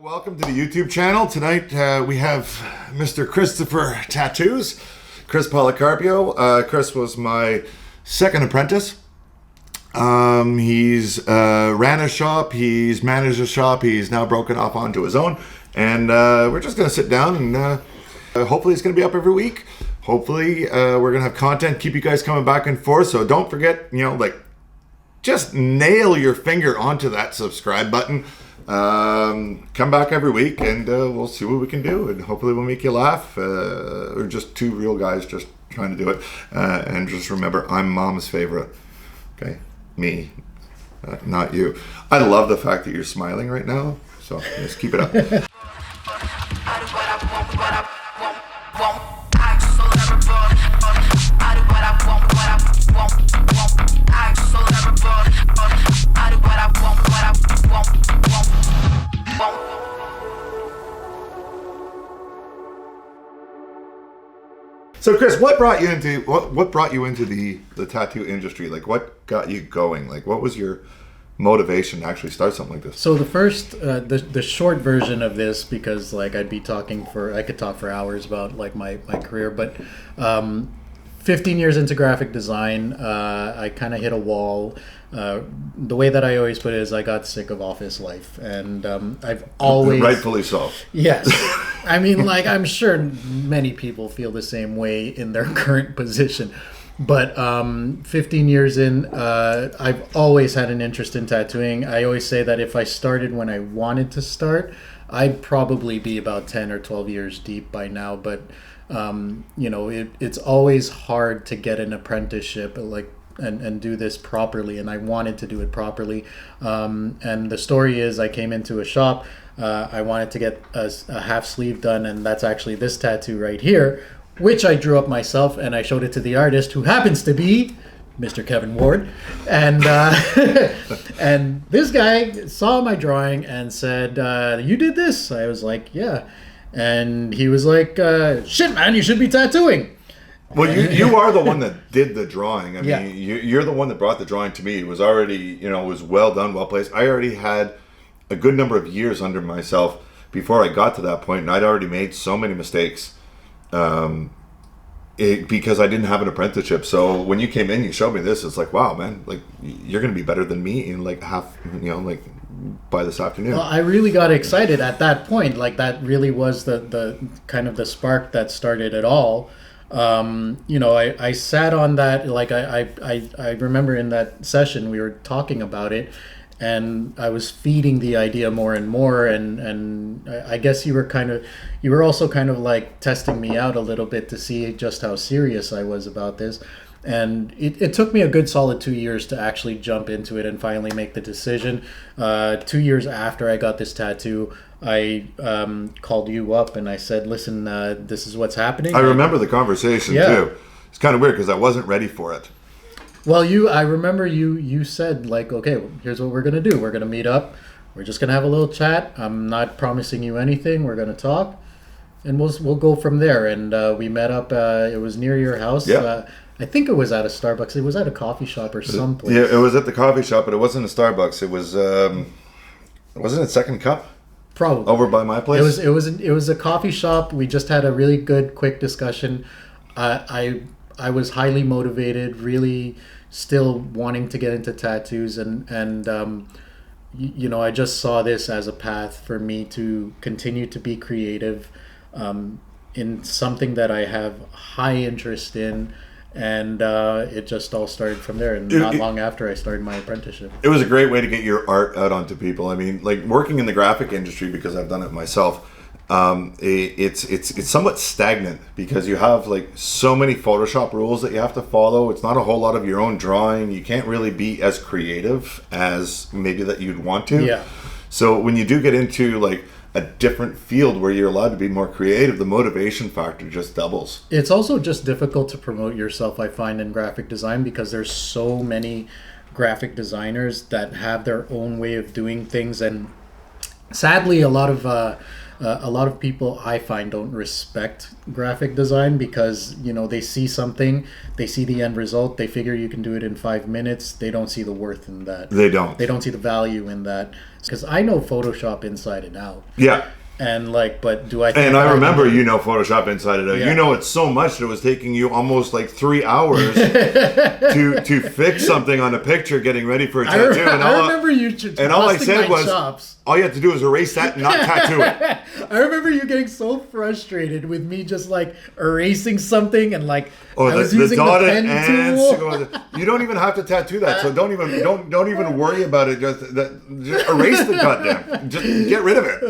Welcome to the YouTube channel. Tonight we have Mr. Christopher Tattoos, Chris Policarpio. Chris was my second apprentice. He's ran a shop, he's managed a shop, he's now broken off onto his own. And we're just going to sit down and hopefully it's going to be up every week. Hopefully we're going to have content, keep you guys coming back and forth. So don't forget, just nail your finger onto that subscribe button. Come back every week and we'll see what we can do, and hopefully we'll make you laugh. We're just two real guys just trying to do it, and just remember, I'm mom's favorite. Okay, me, not you. I love the fact that you're smiling right now, so just keep it up. So Chris, what brought you into the tattoo industry? Like, what got you going? Like, what was your motivation to actually start something like this? So the first, the short version of this, because I could talk for hours about my career, but 15 years into graphic design, I kind of hit a wall. The way that I always put it is I got sick of office life, and I've always... Rightfully so. Yes. I mean, I'm sure many people feel the same way in their current position. But 15 years in, I've always had an interest in tattooing. I always say that if I started when I wanted to start, I'd probably be about 10 or 12 years deep by now. But, it's always hard to get an apprenticeship, and do this properly, and I wanted to do it properly. And the story is, I came into a shop, I wanted to get a half sleeve done, and that's actually this tattoo right here, which I drew up myself, and I showed it to the artist, who happens to be Mr. Kevin Ward. And and this guy saw my drawing and said, "You did this?" I was like, "Yeah." And he was like, "Shit, man, you should be tattooing." Well, you are the one that did the drawing. I mean, Yeah. you're the one that brought the drawing to me. It was already, it was well done, well placed. I already had a good number of years under myself before I got to that point, and I'd already made so many mistakes because I didn't have an apprenticeship. So when you came in, you showed me this. It's like, wow, man, you're going to be better than me in by this afternoon. Well, I really got excited at that point. That really was the kind of the spark that started it all. I sat on that, I remember in that session we were talking about it, and I was feeding the idea more and more, and I guess you were also kind of testing me out a little bit to see just how serious I was about this. And it took me a good solid 2 years to actually jump into it and finally make the decision. 2 years after I got this tattoo, I called you up and I said, "Listen, this is what's happening." I remember the conversation too. It's kind of weird because I wasn't ready for it. Well, I remember you said "Okay, here's what we're gonna do. We're gonna meet up. We're just gonna have a little chat. I'm not promising you anything. We're gonna talk, and we'll go from there." And we met up. It was near your house. Yeah. I think it was at a Starbucks. It was at a coffee shop or someplace. Yeah, it was at the coffee shop, but it wasn't a Starbucks. It was wasn't it Second Cup? Probably over by my place. It was a coffee shop. We just had a really good, quick discussion. I was highly motivated, really still wanting to get into tattoos, and I just saw this as a path for me to continue to be creative in something that I have high interest in. And it just all started from there. And not long after I started my apprenticeship. It was a great way to get your art out onto people. I mean, working in the graphic industry, because I've done it myself, it's somewhat stagnant because you have so many Photoshop rules that you have to follow. It's not a whole lot of your own drawing. You can't really be as creative as maybe that you'd want to. Yeah. So when you do get into a different field where you're allowed to be more creative, the motivation factor just doubles. It's also just difficult to promote yourself, I find, in graphic design, because there's so many graphic designers that have their own way of doing things, and sadly a lot of a lot of people I find don't respect graphic design because, you know, they see something, they see the end result, they figure you can do it in 5 minutes. They don't see the worth in that. They don't. They don't see the value in that. Because I know Photoshop inside and out. Yeah. And like, but do I think And I remember, you know, Photoshop inside and out. Yeah. You know it so much that it was taking you almost like 3 hours to fix something on a picture getting ready for a tattoo. I remember you and all I said was, chops. all you have to do is erase that and not tattoo it. I remember you getting so frustrated with me just like erasing something and like Or I was using the pen tool. You don't even have to tattoo that, so don't even worry about it. Just erase the goddamn. Just get rid of it.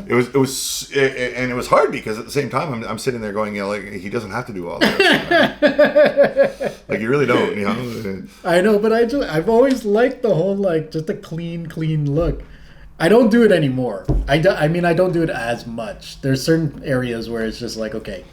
It was hard because at the same time I'm sitting there going, you know, like he doesn't have to do all this. Like you really don't, you know. I know, but I've always liked the whole like just a clean look. I don't do it anymore. I mean, I don't do it as much. There's certain areas where it's just like, okay,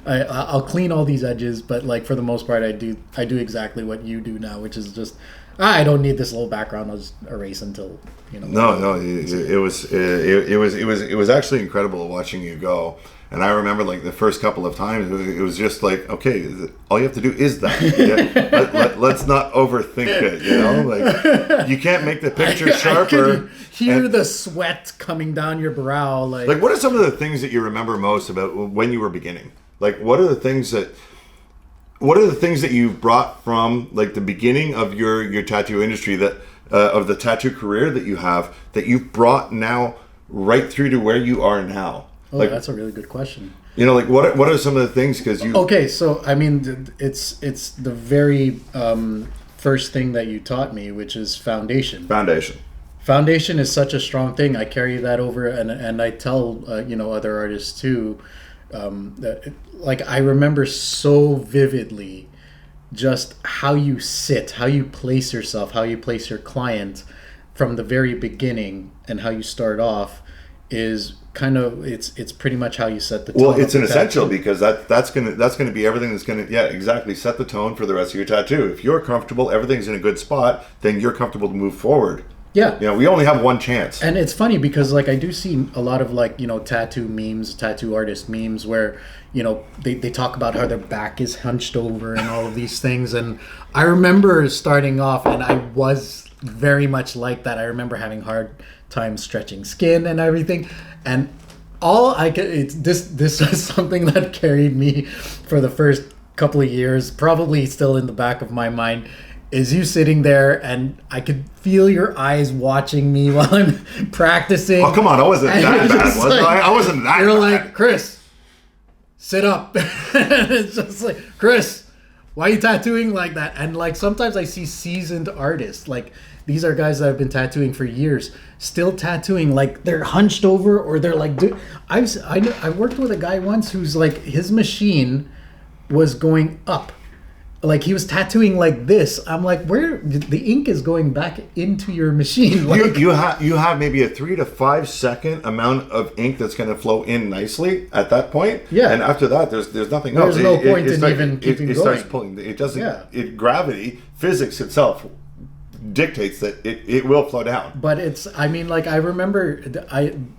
I'll clean all these edges, but like for the most part, I do exactly what you do now, which is just, I don't need this little background. I'll just erase until, you know. No, it was actually incredible watching you go. And I remember like the first couple of times, it was just like, okay, all you have to do is that. Yeah? Let's not overthink it, you know? Like, you can't make the picture sharper. I could hear the sweat coming down your brow. Like, what are some of the things that you remember most about when you were beginning? Like, what are the things that you brought from like the beginning of your tattoo industry that of the tattoo career that you have that you've brought now right through to where you are now? Oh, like, that's a really good question. You know, like what are some of the things? Because you okay, so I mean, it's the very first thing that you taught me, which is foundation. Foundation is such a strong thing. I carry that over, and I tell you know, other artists too. Like I remember so vividly just how you sit, how you place yourself, how you place your client from the very beginning, and how you start off is kind of it's pretty much how you set the tone. Well, it's an essential because that's gonna be everything that's gonna exactly set the tone for the rest of your tattoo. If you're comfortable, everything's in a good spot, then you're comfortable to move forward. Yeah. You know, we only have one chance. And it's funny because like I do see a lot of like, you know, tattoo memes, tattoo artist memes where, you know, they talk about how their back is hunched over and all of these things. And I remember starting off and I was very much like that. I remember having hard time stretching skin and everything. And all I could, this was something that carried me for the first couple of years, probably still in the back of my mind, is you sitting there and I could feel your eyes watching me while I'm practicing. Oh, come on. I wasn't that bad. Was like, I wasn't that You're bad. like, Chris, sit up. It's just like, Chris, why are you tattooing like that? And like sometimes I see seasoned artists, like these are guys that have been tattooing for years, still tattooing like they're hunched over or they're like, I worked with a guy once who's like, his machine was going up. Like he was tattooing like this. I'm like, where the ink is going back into your machine? Like, you have maybe a 3 to 5 second amount of ink that's going to flow in nicely at that point. Yeah. And after that, there's nothing else. There's no point in even keeping it going. starts pulling. It doesn't. Yeah. Gravity, physics itself dictates that it will flow down. But it's, I mean, like I remember,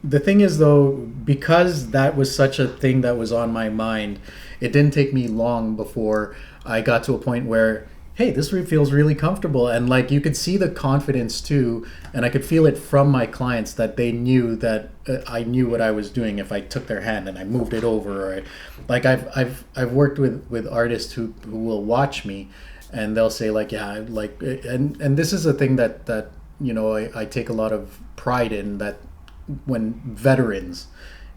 the thing is though, because that was such a thing that was on my mind, it didn't take me long before I got to a point where, hey, this feels really comfortable. And like you could see the confidence too, and I could feel it from my clients that they knew that I knew what I was doing if I took their hand and I moved it over. Or like I've worked with artists who will watch me and they'll say like, yeah, like, and this is a thing that you know, I take a lot of pride in, that when veterans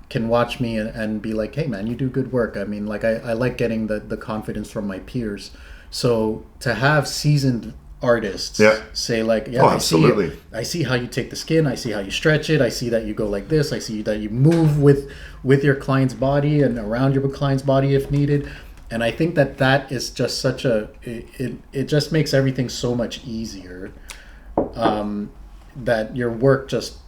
can watch me and be like, hey man, you do good work. I mean, like I like getting the confidence from my peers. So to have seasoned artists say like, yeah, absolutely. I see how you take the skin, I see how you stretch it, I see that you go like this, I see that you move with your client's body and around your client's body if needed. And I think that is just such it just makes everything so much easier, that your work just,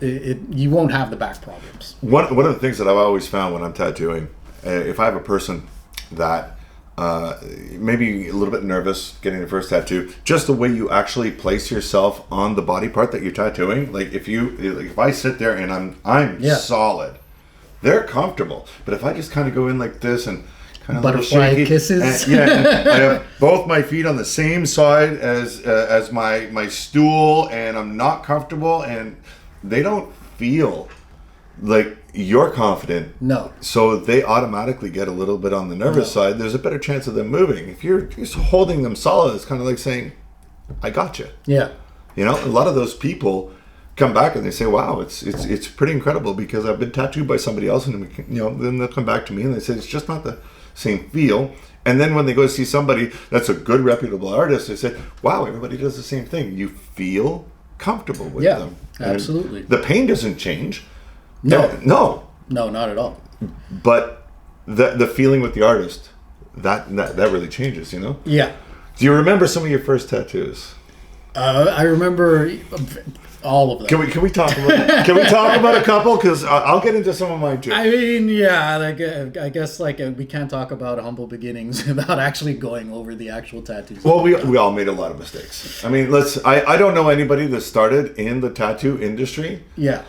you won't have the back problems. One of the things that I've always found when I'm tattooing, if I have a person that maybe a little bit nervous getting the first tattoo. Just the way you actually place yourself on the body part that you're tattooing. Like if I sit there and I'm solid, they're comfortable. But if I just kind of go in like this and kind of butterfly kisses, and I have both my feet on the same side as my stool, and I'm not comfortable, and they don't feel like you're confident. No. So they automatically get a little bit on the nervous side. There's a better chance of them moving. If you're just holding them solid, it's kind of like saying, I got you. Yeah. You know, a lot of those people come back and they say, wow, it's pretty incredible because I've been tattooed by somebody else, and then they'll come back to me and they say it's just not the same feel. And then when they go see somebody that's a good reputable artist, they say, wow, everybody does the same thing. You feel comfortable with them. Absolutely. And the pain doesn't change. No, not at all. But the feeling with the artist, that really changes, you know? Yeah. Do you remember some of your first tattoos? I remember all of them. Can we talk about a couple? Because I'll get into some of mine too. I mean, yeah, like I guess we can't talk about humble beginnings without actually going over the actual tattoos. Well, we all made a lot of mistakes. I mean, I don't know anybody that started in the tattoo industry. Yeah.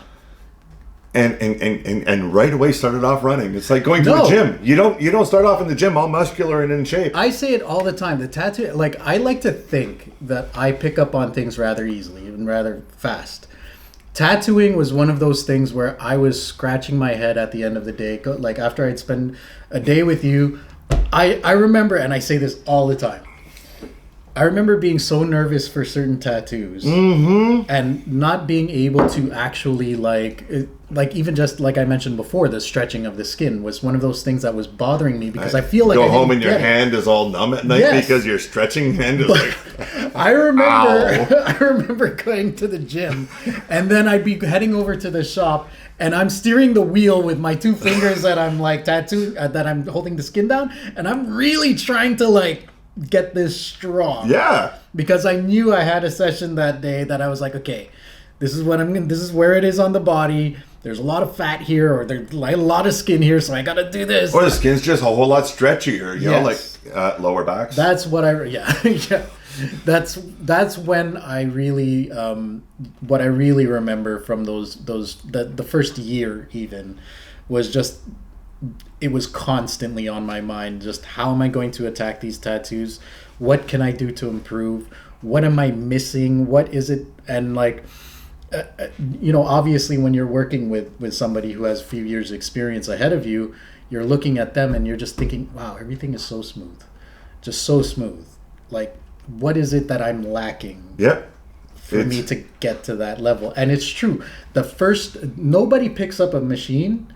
And right away started off running. It's like going to the gym. You don't start off in the gym all muscular and in shape. I say it all the time. The tattoo, like, I like to think that I pick up on things rather easily and rather fast. Tattooing was one of those things where I was scratching my head at the end of the day. Like, after I'd spend a day with you, I remember, and I say this all the time, I remember being so nervous for certain tattoos and not being able to actually like even just like I mentioned before, the stretching of the skin was one of those things that was bothering me because I feel like go home and your hand is all numb at night because your stretching hand is like. I remember going to the gym, and then I'd be heading over to the shop, and I'm steering the wheel with my two fingers that I'm like that I'm holding the skin down, and I'm really trying to like get this strong. Yeah. Because I knew I had a session that day that I was like, okay, this is where it is on the body. There's a lot of fat here, or there's like a lot of skin here, so I gotta do this. Or the skin's just a whole lot stretchier, you know, like lower backs. That's what yeah. That's when I really what I really remember from the first year even was just, it was constantly on my mind. Just how am I going to attack these tattoos? What can I do to improve? What am I missing? What is it? And like, obviously when you're working with somebody who has a few years experience ahead of you, you're looking at them and you're just thinking, wow, everything is so smooth. Just so smooth. Like, what is it that I'm lacking? Yep. For me to get to that level? And it's true. Nobody picks up a machine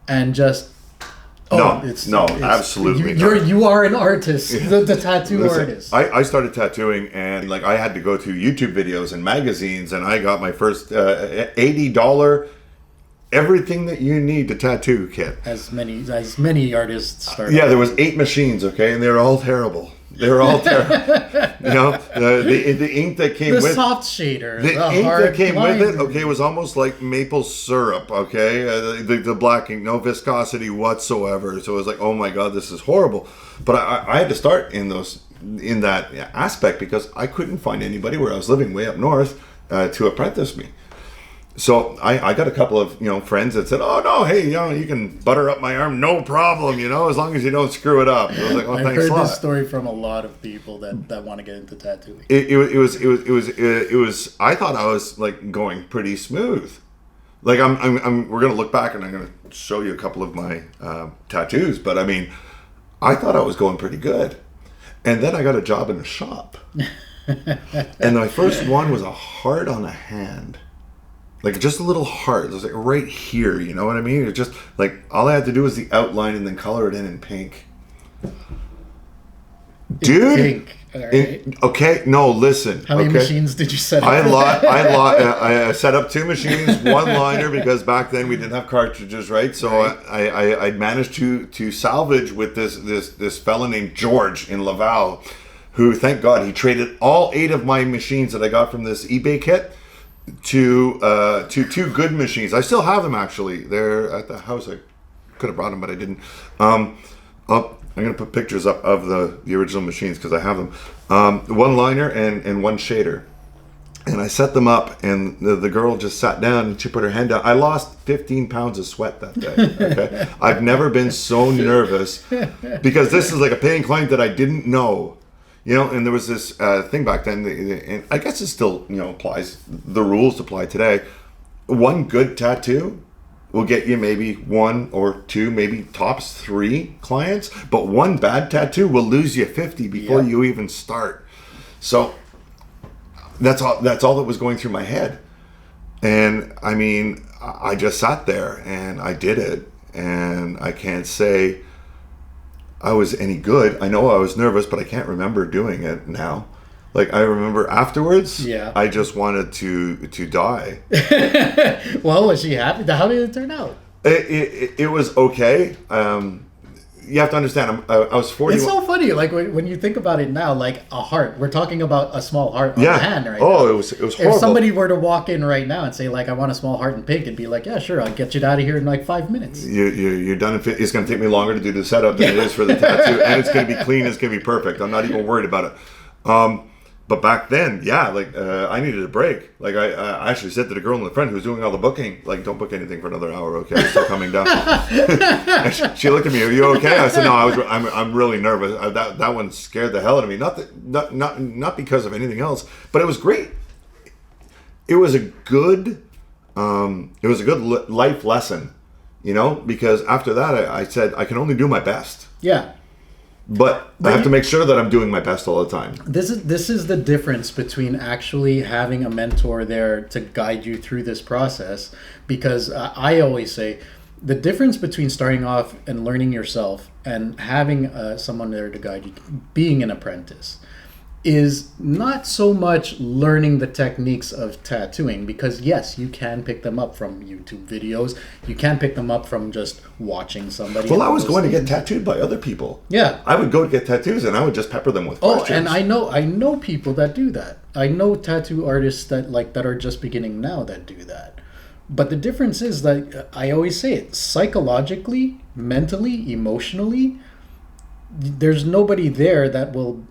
and just absolutely. You are an artist, the tattoo artist. I started tattooing, and like I had to go through YouTube videos and magazines, and I got my first $80 everything that you need to tattoo kit. As many artists start. Yeah, there was 8 machines, okay, and they were all terrible. They were all terrible. The ink that came with the soft shader, the ink that came with it, okay, was almost like maple syrup. Okay, the black ink, no viscosity whatsoever. So it was like, oh my god, this is horrible. But I had to start in that aspect because I couldn't find anybody where I was living way up north to apprentice me. So I got a couple of friends that said, "Oh no, hey, you can butter up my arm, no problem, as long as you don't screw it up." I was like, "Oh, I've thanks a lot." heard this story from a lot of people that want to get into tattooing. It was. I thought I was like going pretty smooth. Like we're gonna look back and I'm gonna show you a couple of my tattoos, but I mean, I thought I was going pretty good, and then I got a job in a shop, and my first one was a heart on a hand. Like just a little heart. It was like right here, you know what I mean? It just like all I had to do was the outline and then color it in pink. Dude. Pink. All right. Okay, no, listen. How many machines did you set up? I set up 2 machines, one liner, because back then we didn't have cartridges, right? So I managed to salvage with this fella named George in Laval, who, thank God, he traded all 8 of my machines that I got from this eBay kit to 2 good machines. I still have them, actually. They're at the house. I could have brought them, but I didn't. I'm gonna put pictures up of the original machines because I have them. One liner and one shader. And I set them up, and the girl just sat down and she put her hand down. I lost 15 pounds of sweat that day. Okay? I've never been so nervous because this is like a paying client that I didn't know. You know, and there was this thing back then, and I guess it still, applies. The rules apply today. One good tattoo will get you maybe 1 or 2, maybe tops 3 clients, but one bad tattoo will lose you 50 before you even start. So that's all that was going through my head. And I mean, I just sat there and I did it, and I can't say I was any good. I know I was nervous, but I can't remember doing it now. Like, I remember afterwards, I just wanted to die. Well, was she happy? How did it turn out? It was okay. You have to understand, I was 40. It's so funny, like when you think about it now, like a heart. We're talking about a small heart on the hand right now. It was horrible. If somebody were to walk in right now and say, like, I want a small heart in pink, it'd be like, yeah, sure, I'll get you out of here in like 5 minutes. You're done. It's going to take me longer to do the setup than it is for the tattoo, and it's going to be clean. It's going to be perfect. I'm not even worried about it. But back then, I needed a break. Like, I actually said to the girl in the front who was doing all the booking, like, don't book anything for another hour, okay? I'm still coming down. She looked at me, are you okay? I said, no, I'm really nervous. That one scared the hell out of me. Not because of anything else, but it was great. It was a good life lesson, because after that, I said, I can only do my best. Yeah. But I have to make sure that I'm doing my best all the time. This is the difference between actually having a mentor there to guide you through this process. Because I always say the difference between starting off and learning yourself and having someone there to guide you, being an apprentice, is not so much learning the techniques of tattooing, because yes, you can pick them up from YouTube videos. You can pick them up from just watching somebody. Well, I was going to get tattooed by other people. Yeah. I would go to get tattoos and I would just pepper them with questions. Oh, and I know people that do that. I know tattoo artists that are just beginning now that do that. But the difference is that I always say it, psychologically, mentally, emotionally, there's nobody there that will,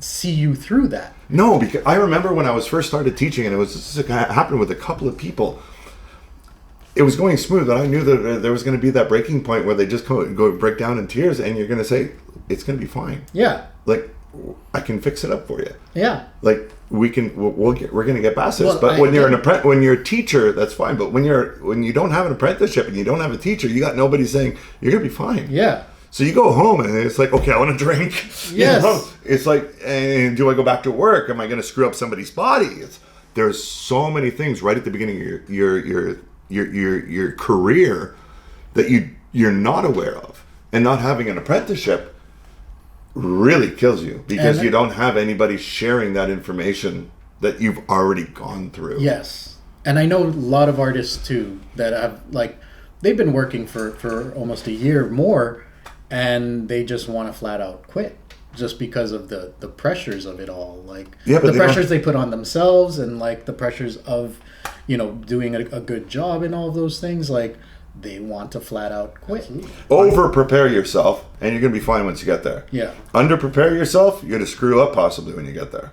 see you through that. No, because I remember when I was first started teaching, and this happened with a couple of people. It was going smooth, but I knew that there was going to be that breaking point where they just go break down in tears, and you're going to say, it's going to be fine. Yeah. Like, I can fix it up for you. Yeah. Like, we're going to get past this. But when you're a teacher, that's fine. But when you don't have an apprenticeship and you don't have a teacher, you got nobody saying you're going to be fine. Yeah. So you go home and it's like, okay, I want to drink. Yes. It's like, and do I go back to work? Am I going to screw up somebody's body? There's so many things right at the beginning of your career that you're not aware of, and not having an apprenticeship really kills you because you don't have anybody sharing that information that you've already gone through. Yes. And I know a lot of artists too that have, like, they've been working for almost a year more, and they just want to flat out quit just because of the pressures of it all. Like, the pressures they put on themselves, and like the pressures of, doing a good job and all of those things. Like, they want to flat out quit. Over prepare yourself and you're going to be fine once you get there. Yeah. Under prepare yourself, you're going to screw up possibly when you get there.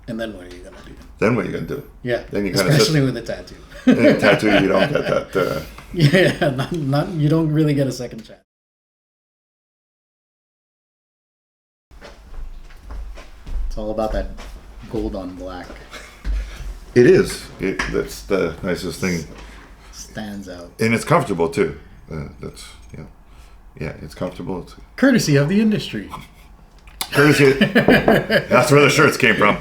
And then what are you going to do? Then what are you going to do? Yeah. Then you especially with a tattoo. In a tattoo, you don't get that. Not you don't really get a second chance. It's all about that gold on black. It is. That's the nicest thing. Stands out. And it's comfortable too. It's comfortable. Courtesy of the industry. Courtesy. That's where the shirts came from.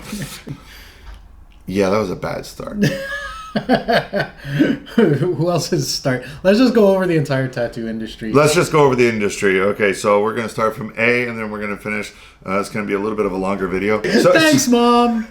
Yeah, that was a bad start. Who else's start? Let's just go over the entire tattoo industry. Let's just go over the industry. Okay, so we're going to start from A, and then we're going to finish. It's going to be a little bit of a longer video. Thanks, Mom.